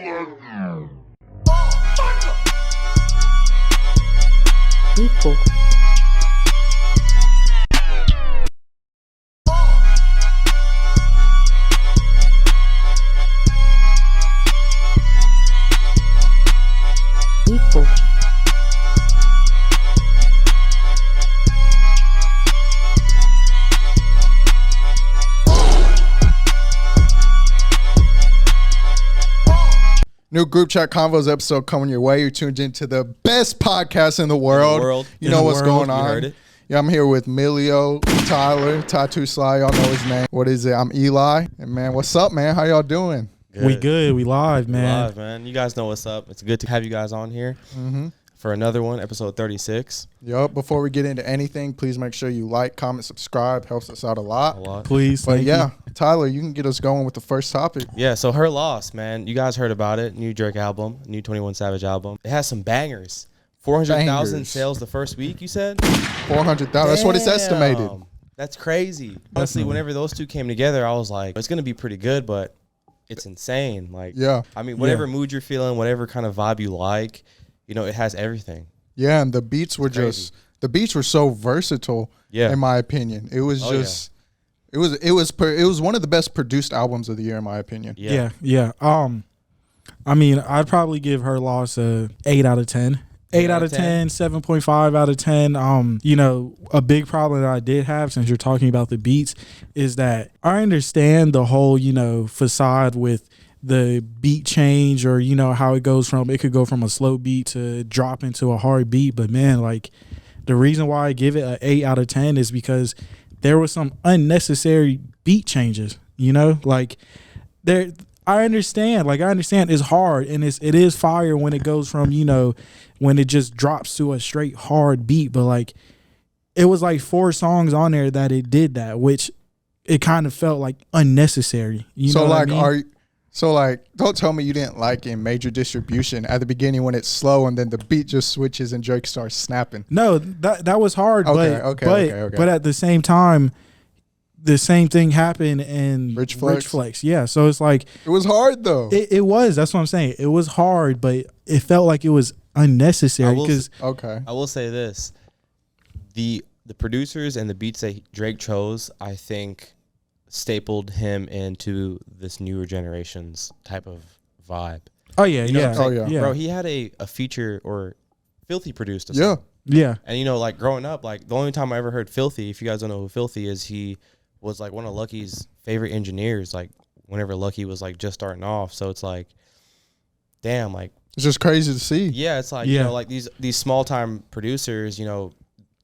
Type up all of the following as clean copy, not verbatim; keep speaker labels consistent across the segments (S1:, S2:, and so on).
S1: People. People.
S2: New GroupChatConvs episode coming your way. You're tuned into the best podcast in the world. You know what's going on.
S3: You heard it.
S2: Yeah, I'm here with Milio, Tyler, Tattoo Sly. Y'all know his name. What is it? I'm Eli. And man, what's up, man? How y'all doing?
S3: Good.
S4: We good. We live, man.
S3: Live, man. You guys know what's up. It's good to have you guys on here for another one, episode 36.
S2: Yup. Before we get into anything, please make sure you like, comment, subscribe. Helps us out a lot.
S4: Please.
S2: But
S4: thank
S2: yeah,
S4: you.
S2: Tyler, you can get us going with the first topic.
S3: Yeah, so Her Loss, man. You guys heard about it. New Drake album, new 21 Savage album. It has some bangers. 400,000
S2: Bangers.
S3: sales the first week, you said?
S2: 400,000. That's what it's estimated.
S3: That's crazy. Honestly, whenever those two came together, I was like, it's going to be pretty good, but it's insane. Like,
S2: Yeah.
S3: I mean, whatever mood you're feeling, whatever kind of vibe you like, you know, it has everything.
S2: Yeah, and the beats were
S3: Crazy.
S2: the beats were so versatile.
S3: Yeah.
S2: In my opinion, it was just, it was one of the best produced albums of the year, in my opinion.
S4: Yeah. I mean, I'd probably give Her Loss a 8 out of 10. 8 out of 10, 7.5 out of 10. You know, a big problem that I did have, since you're talking about the beats, is that I understand the whole, you know, facade with the beat change, or, you know, how it could go from a slow beat to drop into a hard beat. But man, like, the reason why I give it an 8 out of 10 is because there was some unnecessary beat changes, you know, like I understand it's hard, and it is fire when it goes from, you know, when it just drops to a straight hard beat. But like, it was like 4 songs on there that it did that, which it kind of felt like unnecessary. You know what I mean?
S2: Don't tell me you didn't like in Major Distribution at the beginning when it's slow and then the beat just switches and Drake starts snapping.
S4: No, that was hard.
S2: Okay.
S4: But at the same time, the same thing happened in
S2: Rich
S4: Flex.
S2: Flex.
S4: Yeah. So it's like,
S2: It was hard though.
S4: it was, that's what I'm saying. It was hard, but it felt like it was unnecessary because
S2: Okay.
S3: I will say this. The producers and the beats that Drake chose, I think, stapled him into this newer generation's type of vibe.
S4: oh yeah,
S3: You know
S4: yeah.
S3: what I'm saying?
S2: yeah.
S3: Bro, he had a feature, or Filthy produced a song.
S2: Yeah.
S4: Yeah.
S3: And, you know, like, growing up, like, the only time I ever heard Filthy, if you guys don't know who Filthy is, he was, like, one of Lucky's favorite engineers, like, whenever Lucky was, like, just starting off. So it's like, damn, like,
S2: It's just crazy to see.
S3: yeah, it's like, you know, like, these small-time producers, you know,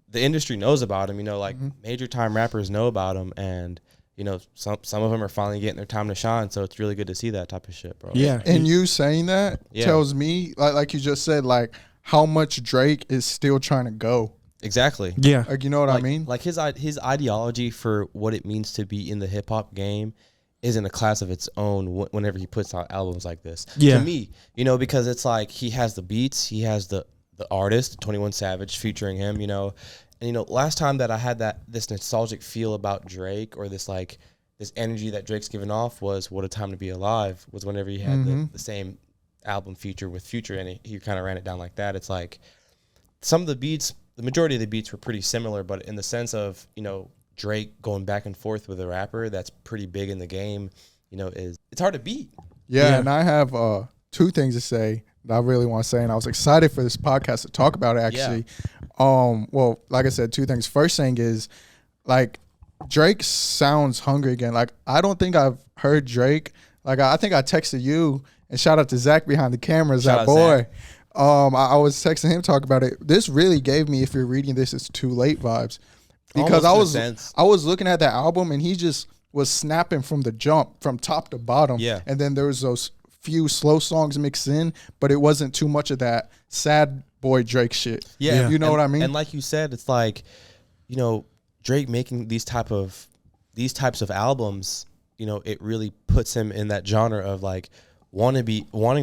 S3: the industry knows about them, you know, like, major-time rappers know about them, and, you know, some of them are finally getting their time to shine, so it's really good to see that type of shit, bro.
S4: Yeah.
S2: And you saying that tells me, like you just said, like how much Drake is still trying to go.
S3: Exactly.
S4: Yeah.
S2: Like, you know what I
S3: Like,
S2: mean?
S3: like his ideology for what it means to be in the hip hop game is in a class of its own whenever he puts out albums like this.
S4: Yeah.
S3: To me, you know, because it's like he has the beats, he has the artist, 21 Savage featuring him, you know. And, you know, last time that I had this nostalgic feel about Drake, or this energy that Drake's given off, was What a Time to Be Alive, was whenever he had the same album feature with Future, and he kind of ran it down like that. It's like some of the beats, the majority of the beats were pretty similar, but in the sense of, you know, Drake going back and forth with a rapper that's pretty big in the game, you know, it's hard to beat.
S2: Yeah. And I have 2 things to say that I really want to say, and I was excited for this podcast to talk about it, actually. Well, like I said, 2 things. First thing is, like, Drake sounds hungry again. Like, I don't think I've heard Drake. Like, I think I texted you, and shout out to Zach behind the cameras,
S3: Shout
S2: that
S3: out
S2: boy.
S3: Zach.
S2: I was texting him, talk about it. This really gave me, if you're reading this, it's too late vibes, because
S3: Almost in a sense.
S2: I was looking at that album, and he just was snapping from the jump, from top to bottom.
S3: Yeah.
S2: And then there was those few slow songs mixed in, but it wasn't too much of that sad boy Drake shit.
S3: Yeah.
S2: You know what I mean?
S3: And like you said, it's like, you know, Drake making these types of albums, you know, it really puts him in that genre of like wanting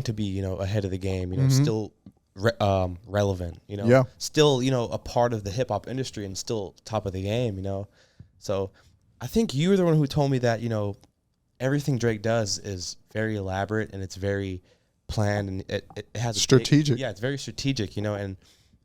S3: to be, you know, ahead of the game, you know, still relevant, you know, still, you know, a part of the hip hop industry and still top of the game, you know. So I think you were the one who told me that, you know, everything Drake does is very elaborate and it's very planned and it has
S2: strategic.
S3: It's very strategic, you know. And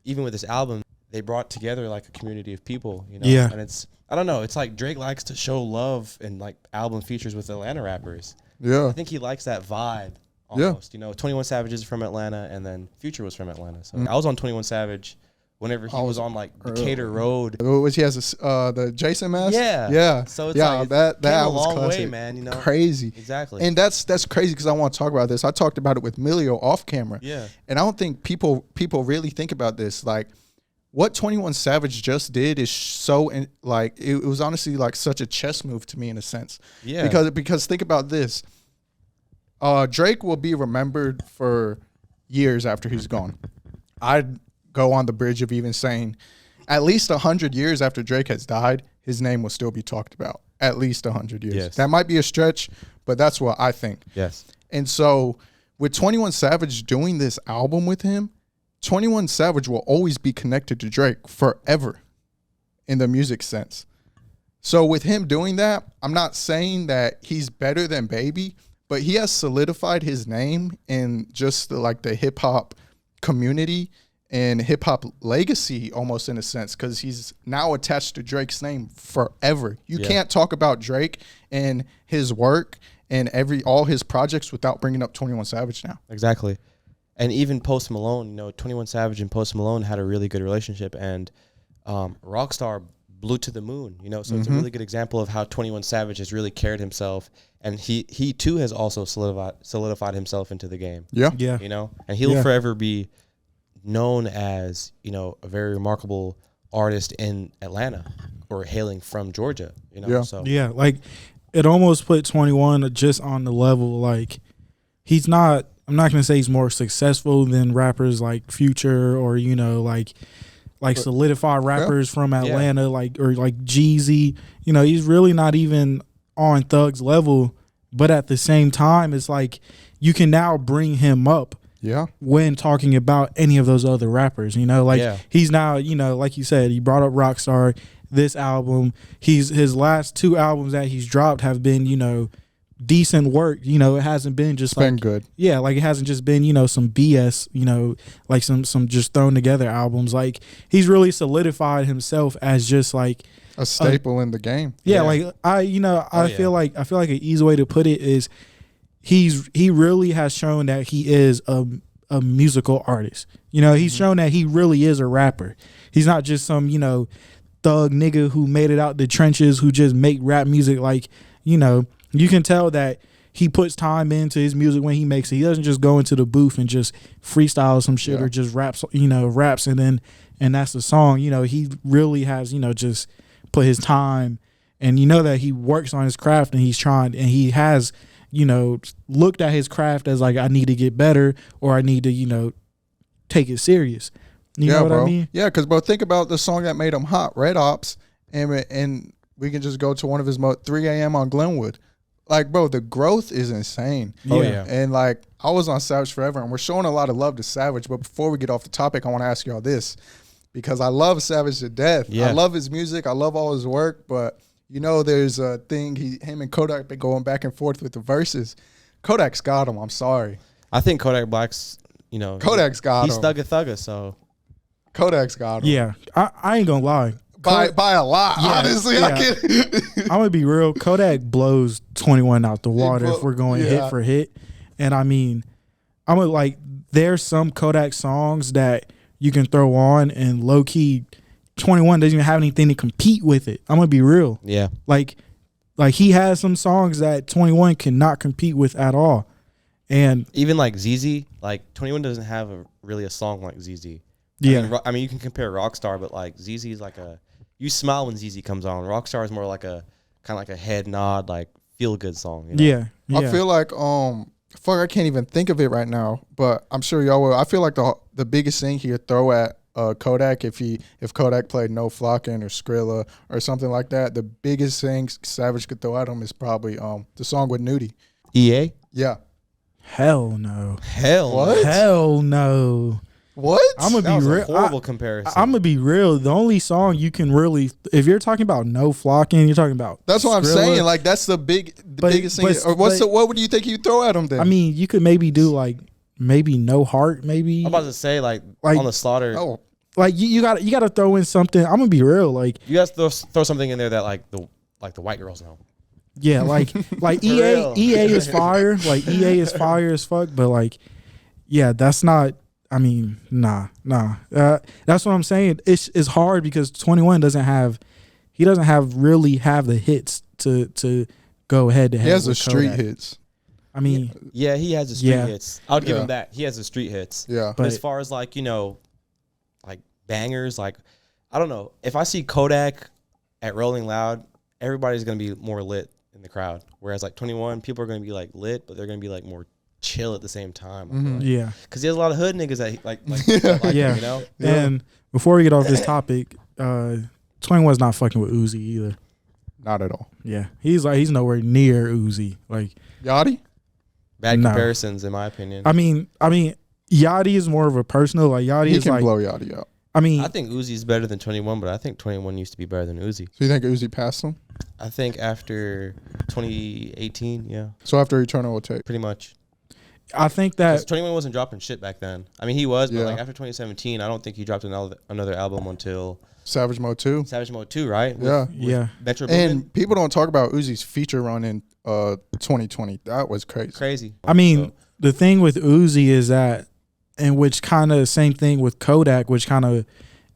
S3: even with this album, they brought together like a community of people, you know.
S4: Yeah.
S3: And it's, I don't know, it's like Drake likes to show love and like album features with Atlanta rappers.
S2: Yeah.
S3: I think he likes that vibe almost. You know, 21 Savage is from Atlanta, and then Future was from Atlanta. So I was on 21 Savage whenever he was on like Decatur Road.
S2: Which he has the Jason mask.
S3: Yeah.
S2: Yeah.
S3: So it's
S2: yeah,
S3: like
S2: that
S3: came a
S2: album's
S3: long
S2: classic.
S3: way, man, you know.
S2: Crazy.
S3: Exactly.
S2: And that's crazy because I want to talk about this. I talked about it with Milio off camera.
S3: Yeah.
S2: And I don't think people really think about this. Like, what 21 Savage just did is so like it was honestly like such a chess move to me in a sense.
S3: Yeah.
S2: Because think about this. Drake will be remembered for years after he's gone. I'd go on the bridge of even saying at least 100 years after Drake has died, his name will still be talked about. At least 100 years.
S3: Yes.
S2: That might be a stretch, but that's what I think.
S3: Yes.
S2: And so with 21 Savage doing this album with him, 21 Savage will always be connected to Drake forever in the music sense. So with him doing that, I'm not saying that he's better than Baby, but he has solidified his name in just the hip hop community and hip hop legacy almost in a sense, because he's now attached to Drake's name forever. You can't talk about Drake and his work and all his projects without bringing up 21 Savage now.
S3: Exactly. And even Post Malone, you know, 21 Savage and Post Malone had a really good relationship, and Rockstar blew to the moon, you know. So it's a really good example of how 21 Savage has really carried himself, and he too has also solidified himself into the game.
S2: Yeah.
S4: Yeah.
S3: You know, and he'll forever be known as, you know, a very remarkable artist in Atlanta or hailing from Georgia, you know.
S2: Yeah.
S3: So
S4: Yeah, like it almost put 21 just on the level, like he's not, I'm not going to say he's more successful than rappers like Future or, you know, like solidified rappers from Atlanta, like Jeezy. You know, he's really not even on Thug's level, but at the same time, it's like you can now bring him up when talking about any of those other rappers, you know, like he's now, you know, like you said, he brought up Rockstar, this album, his last two albums that he's dropped have been, you know, decent work. You know, it hasn't been just
S2: been good.
S4: Yeah, like it hasn't just been, you know, some BS, you know, like some just thrown together albums. Like he's really solidified himself as just like
S2: a staple in the game.
S4: Yeah, like I feel like an easy way to put it is he really has shown that he is a musical artist. You know, he's shown that he really is a rapper. He's not just some, you know, thug nigga who made it out the trenches who just make rap music. Like, you know, you can tell that he puts time into his music when he makes it. He doesn't just go into the booth and just freestyle some shit or just raps and that's the song. You know, he really has, you know, just put his time, and you know that he works on his craft and he's trying, and he has, you know, looked at his craft as like, I need to get better, or I need to, you know, take it serious. You know what I mean?
S2: Yeah, because bro, think about the song that made him hot, Red Ops, and we can just go to one of his 3 a.m. on Glenwood. Like, bro, the growth is insane.
S3: Oh, yeah.
S2: And, like, I was on Savage Forever, and we're showing a lot of love to Savage. But before we get off the topic, I want to ask y'all this, because I love Savage to death.
S3: Yeah.
S2: I love his music. I love all his work. But, you know, there's a thing, him and Kodak been going back and forth with the verses. Kodak's got him. I'm sorry.
S3: I think Kodak Black's, you know,
S2: Kodak's got him.
S3: He's thugga, so.
S2: Kodak's got him.
S4: Yeah. I ain't going to lie.
S2: By a lot, honestly.
S4: Yeah. I'm gonna be real. Kodak blows 21 out the water if we're going hit for hit. And I mean, I'm like, there's some Kodak songs that you can throw on, and low key, 21 doesn't even have anything to compete with it. I'm gonna be real.
S3: Yeah.
S4: Like he has some songs that 21 cannot compete with at all. And
S3: even like ZZ, like 21 doesn't have really a song like ZZ.
S4: Yeah.
S3: I mean, you can compare Rockstar, but like ZZ is like you smile when ZZ comes on. Rockstar is more like a kind of like a head nod, like feel good song. You know?
S4: Yeah.
S2: I feel like I can't even think of it right now, but I'm sure y'all will. I feel like the biggest thing he'd throw at Kodak if Kodak played No Flockin' or Skrilla or something like that, the biggest thing Savage could throw at him is probably the song with Nudie.
S3: EA?
S2: Yeah.
S4: Hell no.
S2: What?
S4: Hell no.
S2: What?
S4: I'm gonna be real.
S3: Horrible comparison.
S4: I'm gonna be real. The only song you can really, if you're talking about No Flocking, you're talking about.
S2: That's what I'm
S4: Skrilla.
S2: saying. Like that's the biggest thing. Or what would you think you throw at him then?
S4: I mean, you could maybe do like maybe no heart, maybe.
S3: I'm about to say like
S4: Like-
S3: on the slaughter.
S2: Oh,
S4: Like you got to throw in something. I'm gonna be real. Like
S3: You guys throw something in there that like the white girls know.
S4: yeah, like EA
S3: real.
S4: is fire. Like EA is fire as fuck. But like, yeah, that's not. I mean, nah. That's what I'm saying. It's hard because 21 doesn't have really have the hits to go head to head.
S2: he has the
S4: with
S2: street
S4: Kodak.
S2: hits.
S4: I mean,
S3: Yeah, he has the street
S4: Yeah.
S3: hits. I would give
S2: Yeah.
S3: him that. He has the street hits.
S2: Yeah.
S3: But as
S4: But-
S3: far as like, like bangers, like I don't know. If I see Kodak at Rolling Loud, everybody's gonna be more lit in the crowd. Whereas like 21, people are gonna be like lit, but they're gonna be like more chill at the same time.
S2: Mhm.
S4: yeah.
S3: Because he has a lot of hood niggas that like
S4: Yeah.
S3: him, you know?
S2: Yeah.
S4: And before we get off this topic, 21's not fucking with Uzi either.
S2: Not at all.
S4: Yeah, he's nowhere near Uzi. Like,
S2: Yachty?
S3: Bad
S4: No.
S3: comparisons, in my opinion.
S4: I mean, Yachty is more of a personal. Like Yachty
S2: He
S4: is
S2: can
S4: like,
S2: blow Yachty out.
S4: I mean,
S3: I think Uzi's better than 21, but I think 21 used to be better than Uzi.
S2: So you think Uzi passed him?
S3: I think after 2018, yeah,
S2: So after Eternal will take.
S3: pretty much.
S4: I think
S3: 'Cause
S4: that
S3: 21 wasn't dropping shit back then. I mean, he was, but
S2: Yeah.
S3: like after 2017, I don't think he dropped another album until
S2: Savage Mode 2.
S3: Savage Mode 2, right?
S2: Yeah.
S4: yeah,
S3: Metro Boomin.
S2: And people don't talk about Uzi's feature run in 2020. That was crazy.
S3: Crazy.
S4: I mean,
S3: So,
S4: the thing with Uzi is that, and which kind of same thing with Kodak, which kind of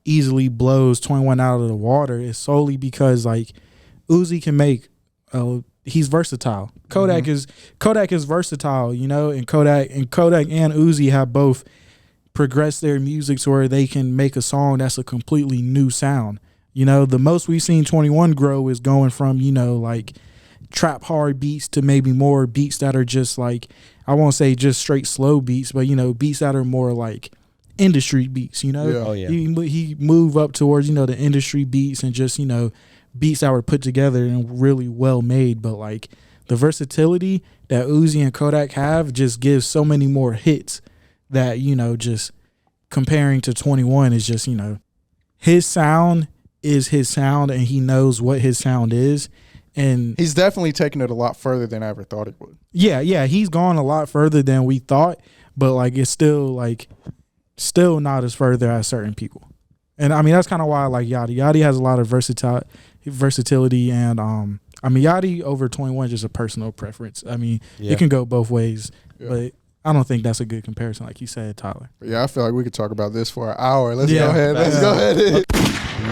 S4: easily blows 21 out of the water, is solely because like Uzi can make. He's versatile. Kodak is versatile, you know, and Kodak and Uzi have both progressed their music to where they can make a song that's a completely new sound. You know, the most we've seen 21 grow is going from, you know, like trap hard beats to maybe more beats that are just like, I won't say just straight slow beats, but you know, beats that are more like industry beats, you know.
S2: Yeah.
S3: Oh, yeah.
S4: He moved up towards, you know, the industry beats and just, you know, beats that were put together and really well made. But like the versatility that Uzi and Kodak have just gives so many more hits that, you know, just comparing to 21 is just, you know, his sound is his sound and he knows what his sound is. And
S2: He's definitely taken it a lot further than I ever thought he would.
S4: yeah, he's gone a lot further than we thought, but like it's still not as further as certain people. And I mean that's kind of why I like Yachty. Yachty has a lot of versatility and I mean Yachty over 21 is just a personal preference. I mean
S3: Yeah.
S4: it can go both ways,
S2: Yeah.
S4: but I don't think that's a good comparison like you said, Tyler.
S2: But yeah, I feel like we could talk about this for an hour. Let's
S4: Yeah.
S2: go ahead. Let's
S4: Yeah.
S2: go ahead.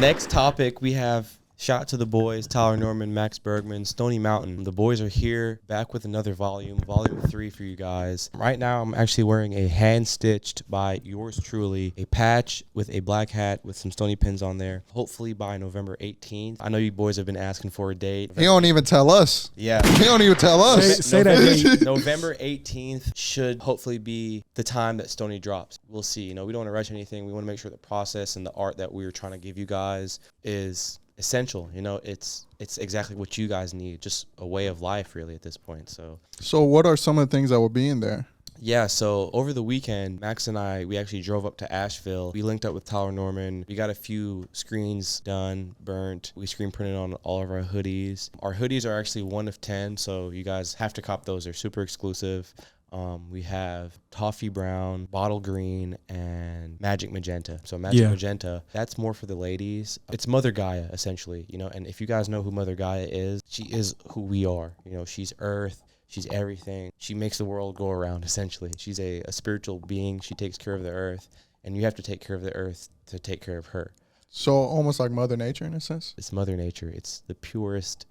S3: Next topic, we have shout out to the boys, Tyler Norman, Max Bergman, Stony Mountain. The boys are here, back with another volume 3 for you guys. Right now, I'm actually wearing a hand-stitched by yours truly, a patch with a black hat with some Stony pins on there. Hopefully by November 18th. I know you boys have been asking for a date.
S2: He don't even tell us.
S3: Yeah.
S2: He don't even tell us.
S4: Say that date.
S3: November 18th should hopefully be the time that Stony drops. We'll see. You know, we don't want to rush anything. We want to make sure the process and the art that we're trying to give you guys is essential. You know, it's exactly what you guys need. Just a way of life, really, at this point.
S2: So what are some of the things that will be in there?
S3: Yeah, so over the weekend, Max and I, we actually drove up to Asheville. We linked up with Tyler Norman. We got a few screens done, burnt. We screen printed on all of our hoodies. Our hoodies are actually 1 of 10, so you guys have to cop those. They're super exclusive. We have toffee brown, bottle green, and magic magenta. So magic magenta, that's more for the ladies. It's Mother Gaia, essentially, you know, and if you guys know who Mother Gaia is, she is who we are. You know, she's earth. She's everything. She makes the world go around, essentially. She's a spiritual being. She takes care of the earth, and you have to take care of the earth to take care of her.
S2: So almost like Mother Nature in a sense?
S3: It's Mother Nature. It's the purest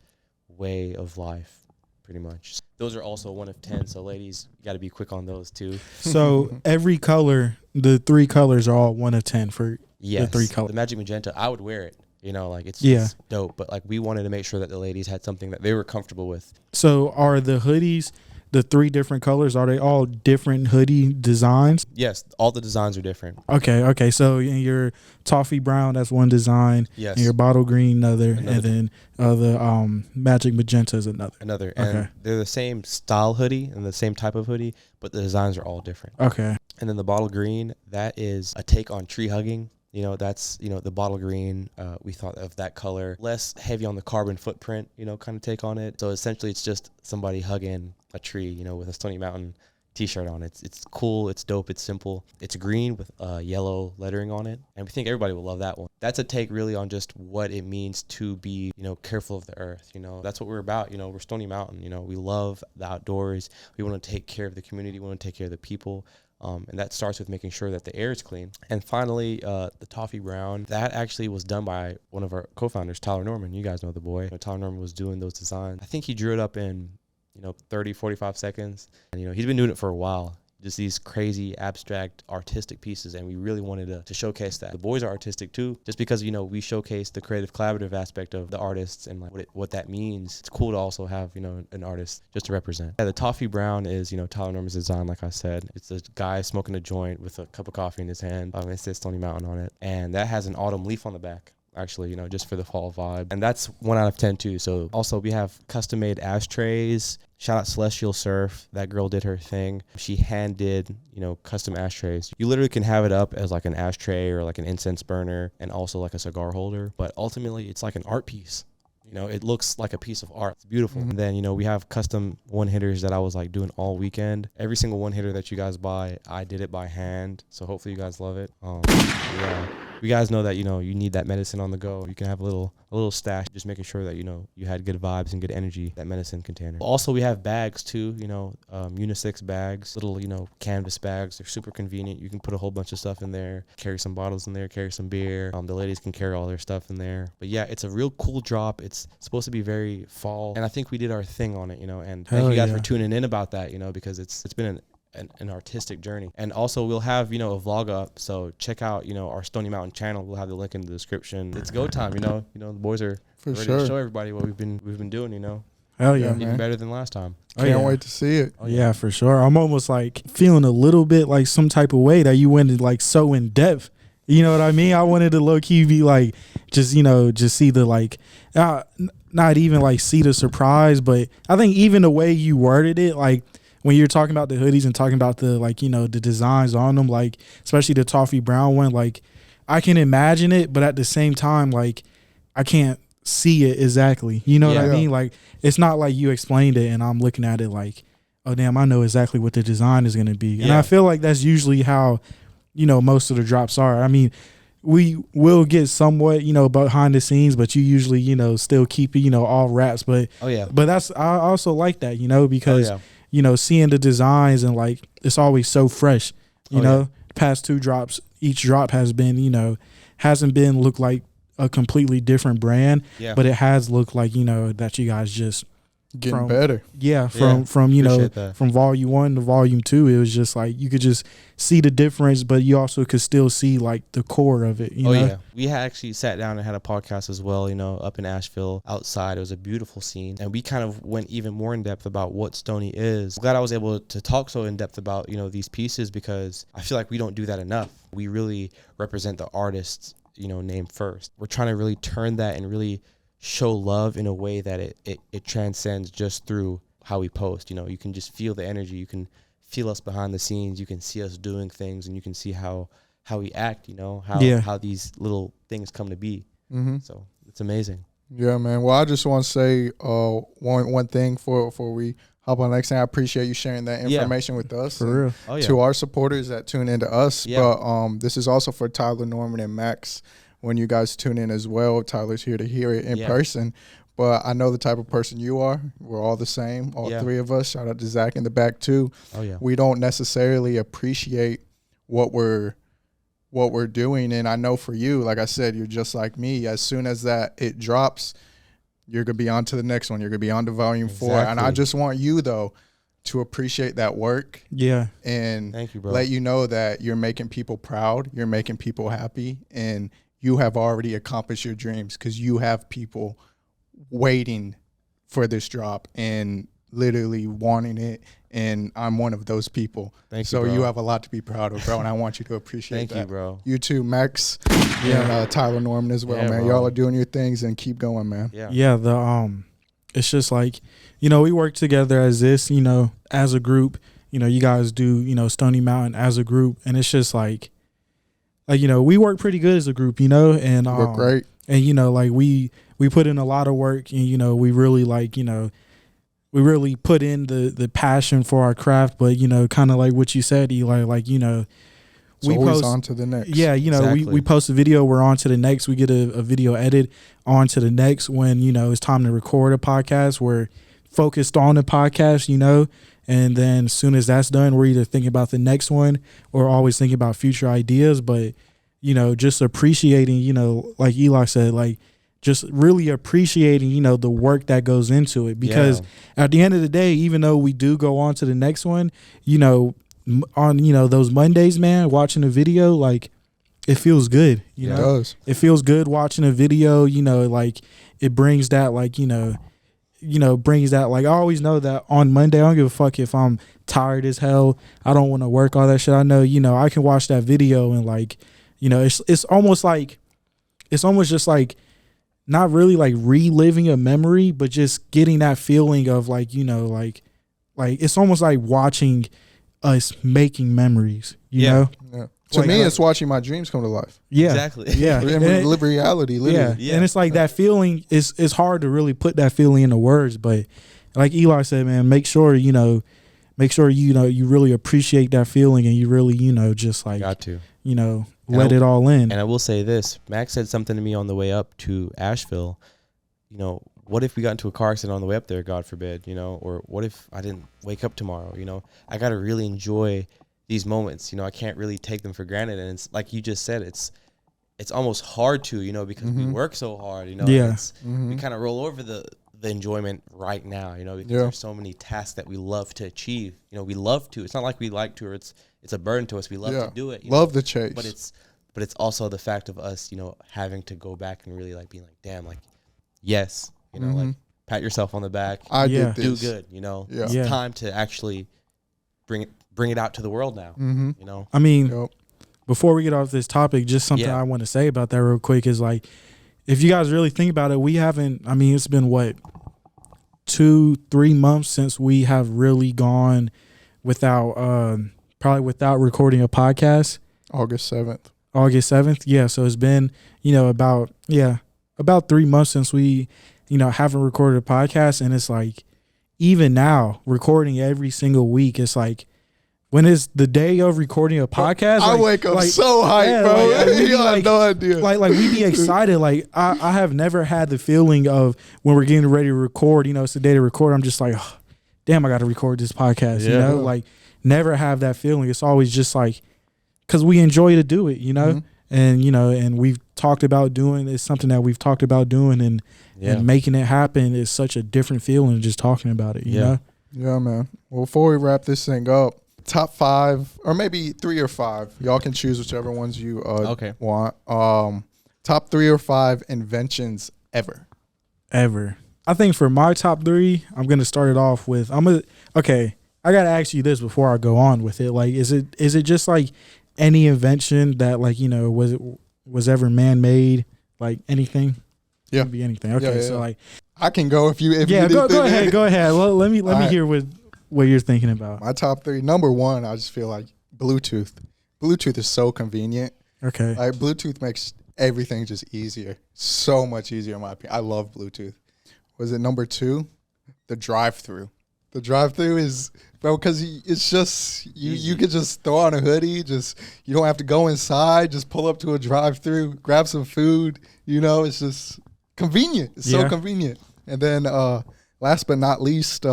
S3: way of life, pretty much. Those are also 1 of 10, so ladies, you got to be quick on those too.
S4: So every color, the 3 colors are all 1 of 10 for
S3: Yes,
S4: the 3 colors.
S3: the magic magenta, I would wear it. You know, like it's dope. But like we wanted to make sure that the ladies had something that they were comfortable with.
S4: So are the hoodies, the 3 different colors, are they all different hoodie designs?
S3: Yes, all the designs are different.
S4: Okay. So in your toffee brown, that's one design.
S3: Yes.
S4: And your bottle green, another. And then the magic magenta is another.
S3: Another.
S4: Okay.
S3: And they're the same style hoodie and the same type of hoodie, but the designs are all different.
S4: Okay.
S3: And then the bottle green, that is a take on tree hugging. You know, that's, you know, the bottle green, we thought of that color, less heavy on the carbon footprint, you know, kind of take on it. So essentially it's just somebody hugging a tree, you know, with a Stony Mountain t-shirt on. It's cool, it's dope, it's simple. It's green with yellow lettering on it, and we think everybody will love that one. That's a take really on just what it means to be, you know, careful of the earth. You know, that's what we're about. You know, we're Stony Mountain. You know, we love the outdoors. We want to take care of the community. We want to take care of the people. And that starts with making sure that the air is clean. And finally, the toffee brown, that actually was done by one of our co-founders, Tyler Norman. You guys know the boy. You know, Tyler Norman was doing those designs. I think he drew it up in, you know, 30, 45 seconds. And, you know, he's been doing it for a while. Just these crazy, abstract, artistic pieces, and we really wanted to showcase that. The boys are artistic too, just because, you know, we showcase the creative, collaborative aspect of the artists and like what that means. It's cool to also have, you know, an artist just to represent. Yeah, the toffee brown is, you know, Tyler Norman's design, like I said. It's a guy smoking a joint with a cup of coffee in his hand. It says Stony Mountain on it, and that has an autumn leaf on the back, actually, you know, just for the fall vibe. And that's 1 out of 10 too. So also we have custom made ashtrays. Shout out Celestial Surf. That girl did her thing. She hand did, you know, custom ashtrays. You literally can have it up as like an ashtray or like an incense burner and also like a cigar holder. But ultimately it's like an art piece. You know, it looks like a piece of art. It's beautiful. And then, you know, we have custom one hitters that I was like doing all weekend. Every single one hitter that you guys buy, I did it by hand. So hopefully you guys love it. Yeah. You guys know that, you know, you need that medicine on the go. You can have a little stash, just making sure that, you know, you had good vibes and good energy, that medicine container. Also, we have bags too, you know, unisex bags, little, you know, canvas bags. They're super convenient. You can put a whole bunch of stuff in there, carry some bottles in there, carry some beer. The ladies can carry all their stuff in there. But yeah, it's a real cool drop. It's supposed to be very fall. And I think we did our thing on it, you know, and thank you guys for tuning in about that, you know, because it's been an artistic journey. And also we'll have, you know, a vlog up, so check out, you know, our Stony Mountain channel. We'll have the link in the description. It's go time, you know, the boys are ready to show everybody what we've been doing, you know.
S4: Hell yeah,
S3: even
S4: man.
S3: better than last time.
S2: Can't wait to see it.
S4: Yeah, for sure. I'm almost like feeling a little bit like some type of way that you went like so in depth. You know what I mean? I wanted to low key be like, just, you know, just see the like, not even like see the surprise, but I think even the way you worded it, like when you're talking about the hoodies and talking about the, like, you know, the designs on them, like especially the toffee brown one, like I can imagine it, but at the same time, like I can't see it exactly. You know what I mean? Like it's not like you explained it and I'm looking at it like, oh damn, I know exactly what the design is going to be. And I feel like that's usually how, you know, most of the drops are. I mean, we will get somewhat, you know, behind the scenes, but you usually, you know, still keep it, you know, all wraps. But but that's, I also like that, you know, because you know, seeing the designs and like it's always so fresh. You know, past two drops, each drop has been, you know, hasn't been look like a completely different brand, but it has looked like, you know, that you guys just
S2: getting better.
S4: From you know, from volume 1 to volume 2, it was just like you could just see the difference, but you also could still see like the core of it. You know?
S3: We had actually sat down and had a podcast as well, you know, up in Asheville outside. It was a beautiful scene, and we kind of went even more in depth about what Stony is. I'm glad I was able to talk so in depth about, you know, these pieces, because I feel like we don't do that enough. We really represent the artist's, you know, name first. We're trying to really turn that and really show love in a way that it transcends just through how we post. You know, you can just feel the energy. You can feel us behind the scenes. You can see us doing things, and you can see how we act, you know, how these little things come to be. So it's amazing. Yeah,
S2: man. Well, I just want to say one thing before we hop on the next thing. I appreciate you sharing that information with us.
S4: For real.
S2: To our supporters that tune into us. But this is also for Tyler, Norman, and Max. When you guys tune in as well, Tyler's here to hear it in person. But I know the type of person you are. We're all the same, all three of us. Shout out to Zach in the back too. We don't necessarily appreciate what we're doing. And I know for you, like I said, you're just like me. As soon as it drops, you're going to be on to the next one. You're going to be on to volume 4. And I just want you, though, to appreciate that work. And
S3: thank you, bro.
S2: Let you know that you're making people proud. You're making people happy. And you have already accomplished your dreams, because you have people waiting for this drop and literally wanting it. And I'm one of those people.
S3: Thank you,
S2: so
S3: bro.
S2: You have a lot to be proud of, bro. And I want you to appreciate that.
S3: Thank you, bro.
S2: You too, Max, and Tyler Norman as well, man. Bro. Y'all are doing your things, and keep going, man.
S4: It's just like, you know, we work together as this, you know, as a group. You know, you guys do, you know, Stony Mountain as a group, and it's just like, you know, we work pretty good as a group, you know, and
S2: we're great.
S4: And you know, like we put in a lot of work, and you know, we really like, you know, we really put in the passion for our craft. But, you know, kind of like what you said, Eli, like, you know,
S2: we always on to the next.
S4: Yeah, you know,
S3: Exactly.
S4: we post a video, we're on to the next. We get a video edit, on to the next. When, you know, it's time to record a podcast, we're focused on the podcast, you know, and then as soon as that's done, we're either thinking about the next one or always thinking about future ideas. But, you know, just appreciating, you know, like Eli said, like just really appreciating, you know, the work that goes into it. Because at the end of the day, even though we do go on to the next one, you know, on, you know, those Mondays, man, watching a video, like it feels good, you know.
S2: It does.
S4: It feels good watching a video, you know, like it brings that, like, you know, brings that, like, I always know that on Monday, I don't give a fuck if I'm tired as hell, I don't want to work, all that shit. I know, you know, I can watch that video and, like, you know, it's almost just like not really like reliving a memory, but just getting that feeling of, like, you know, like it's almost like watching us making memories, you know?
S2: Yeah. To me, it's watching my dreams come to life.
S4: Yeah.
S3: Exactly.
S4: Yeah.
S2: Live reality, literally.
S4: Yeah. And it's like that feeling is hard to really put that feeling into words, but like Eli said, man, make sure you really appreciate that feeling, and you really, you know, just like
S3: Got to.
S4: You know, let it all in.
S3: And I will say this, Max said something to me on the way up to Asheville. You know, what if we got into a car accident on the way up there, God forbid, you know, or what if I didn't wake up tomorrow, you know? I got to really enjoy these moments, you know. I can't really take them for granted. And it's like you just said, it's almost hard to, you know, because we work so hard, you know.
S4: Yeah.
S3: We kind of roll over the enjoyment right now, you know, because there's so many tasks that we love to achieve. You know, we love to. It's not like we like to, or it's a burden to us. We love to do it.
S2: Love the chase.
S3: But it's also the fact of us, you know, having to go back and really like being like, damn, like, yes, you know, like pat yourself on the back.
S2: I did
S3: do
S2: this.
S3: good, you know.
S2: Yeah.
S3: It's time to actually bring it out to the world now. You know.
S4: I mean, before we get off this topic, just something I want to say about that real quick is, like, if you guys really think about it, we haven't. I mean, it's been what, 2-3 months since we have really gone without probably without recording a podcast.
S2: August 7th.
S4: Yeah. So it's been, you know, about 3 months since we, you know, haven't recorded a podcast. And it's like, even now, recording every single week, it's like, when it's the day of recording a podcast,
S2: I wake up so hyped, bro. You have no idea.
S4: Like we be excited. Like I have never had the feeling of when we're getting ready to record, you know, it's the day to record, I'm just like, oh, damn, I got to record this podcast, you know? Like, never have that feeling. It's always just like, because we enjoy to do it, you know? And, you know, and we've talked about doing, it's something that we've talked about doing, and making it happen is such a different feeling than just talking about it, you know?
S2: Yeah, man. Well, before we wrap this thing up, top 5, or maybe 3 or 5. Y'all can choose whichever ones you want. Top 3 or 5 inventions ever.
S4: I think for my top 3, I'm going to start it off with, I got to ask you this before I go on with it. Like, is it just like any invention that, like, you know, was ever man-made, like anything?
S2: Yeah.
S4: It can be anything. Okay. So like,
S2: I can go if you
S4: go ahead. Well, let me hear what you're thinking about.
S2: My top 3. Number 1, I just feel like Bluetooth. Bluetooth is so convenient.
S4: Okay.
S2: Like, Bluetooth makes everything just easier. So much easier, in my opinion. I love Bluetooth. Was it number 2? The drive-through. The drive-through is, bro, because it's just, you could just throw on a hoodie. Just, you don't have to go inside. Just pull up to a drive-through, grab some food. You know, it's just convenient. It's so convenient. And then, last but not least,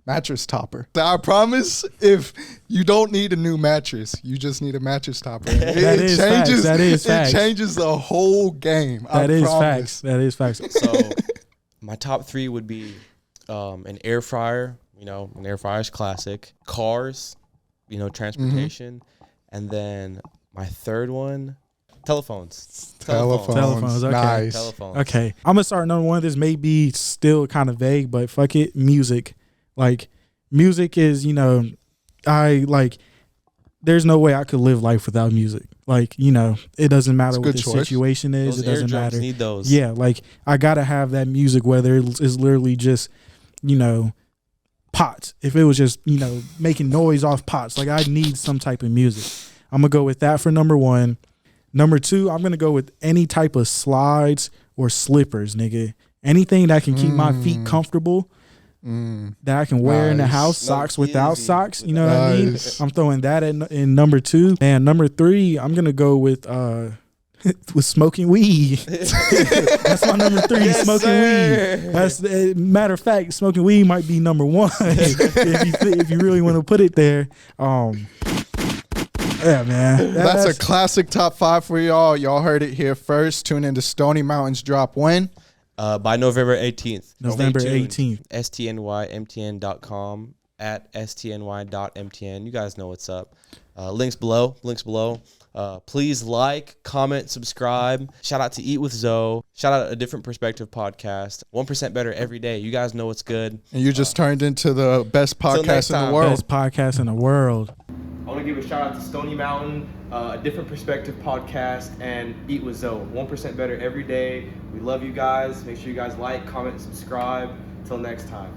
S2: mattress topper. I promise, if you don't need a new mattress, you just need a mattress topper. That is changes the whole game. That
S4: is facts.
S3: So my top 3 would be an air fryer. You know, an air fryer is classic. Cars, you know, transportation. And then my third one, telephones.
S2: Telephones.
S4: Okay.
S2: Nice.
S3: Telephones.
S4: Okay. I'm going to start number 1. This may be still kind of vague, but fuck it. Music. Like, music is, you know, there's no way I could live life without music. Like, you know, it doesn't matter what the situation is.
S3: Those
S4: it doesn't matter.
S3: Need those.
S4: Yeah. Like, I got to have that music, whether it's literally just, you know, pots. If it was just, you know, making noise off pots, like, I need some type of music. I'm going to go with that for number 1. Number 2, I'm going to go with any type of slides or slippers, nigga. Anything that can keep my feet comfortable. that I can wear in the house, socks without socks. You know what I mean? I'm throwing that in number 2. And number 3, I'm gonna go with smoking weed. That's my number 3,
S3: yes,
S4: smoking
S3: sir.
S4: weed. That's matter of fact, smoking weed might be number 1 if you really want to put it there. Yeah, man.
S2: That's a classic top 5 for y'all. Y'all heard it here first. Tune into Stony Mountains drop when?
S3: By November 18th.
S4: November 18th.
S3: STNYMTN.com at STNY.MTN. You guys know what's up. Links below. Please like, comment, subscribe. Shout out to Eat with Zoe. Shout out A Different Perspective podcast. 1% better every day. You guys know what's good.
S2: And you just turned into the best podcast in the world.
S4: Best podcast in the world.
S3: I want to give a shout out to Stony Mountain, A Different Perspective podcast, and Eat with Zoe. 1% better every day. We love you guys. Make sure you guys like, comment, and subscribe. Until next time.